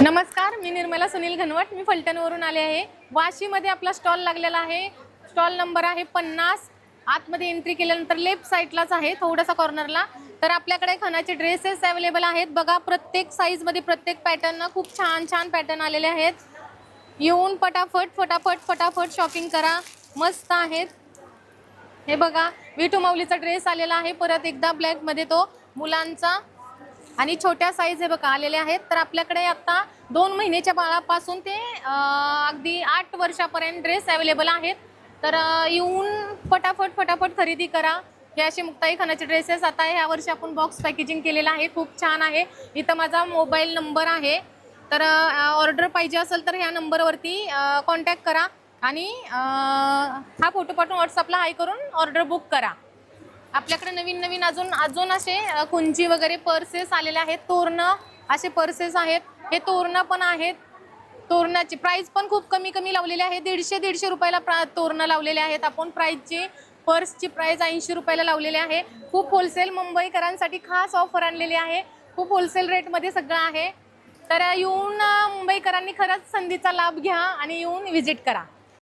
नमस्कार, मी निर्मला सुनील घनवट. मी फलटणवरून आले आहे. वाशीमध्ये आपला स्टॉल लागलेला आहे. स्टॉल नंबर आहे 50. आतमध्ये एंट्री केल्यानंतर लेफ्ट साईडलाच आहे, थोडासा कॉर्नरला. तर आपल्याकडे खणाचे ड्रेसेस अवेलेबल आहेत. बघा, प्रत्येक साईजमध्ये प्रत्येक पॅटर्न खूप छान छान पॅटर्न आलेले आहेत. येऊन फटाफट शॉपिंग करा. मस्त आहेत. हे बघा, विठू माऊलीचा ड्रेस आलेला आहे परत एकदा ब्लॅकमध्ये, तो मुलांचा. आणि छोट्या साईज हे बघा आलेले आहेत. तर आपल्याकडे आता 2 महिन्याच्या बाळापासून ते अगदी 8 वर्षापर्यंत ड्रेस अवेलेबल आहेत. तर येऊन फटाफट खरेदी करा. हे असे मुक्ताई खानाचे ड्रेसेस आता ह्या वर्षी आपण बॉक्स पॅकेजिंग केलेलं आहे, खूप छान आहे. इथं माझा मोबाईल नंबर आहे. तर ऑर्डर पाहिजे असेल तर ह्या नंबरवरती कॉन्टॅक्ट करा आणि हा फोटो पाठवून व्हॉट्सअपला हाय करून ऑर्डर बुक करा. आपल्याकडे नवीन अजून असे कुंची वगैरे पर्सेस आलेले आहेत. तोरणं असे पर्सेस आहेत. हे तोरणं पण आहेत. तोरणाची प्राइस पण खूप कमी लावलेली आहे. 150 रुपयाला तोरणं लावलेले आहेत. आपण प्राइसची पर्सची प्राइस 80 रुपयाला लावलेली आहे. खूप होलसेल मुंबईकरांसाठी खास ऑफर आणलेली आहे. खूप होलसेल रेटमध्ये सगळं आहे. तर येऊन मुंबईकरांनी खरंच संधीचा लाभ घ्या आणि येऊन व्हिजिट करा.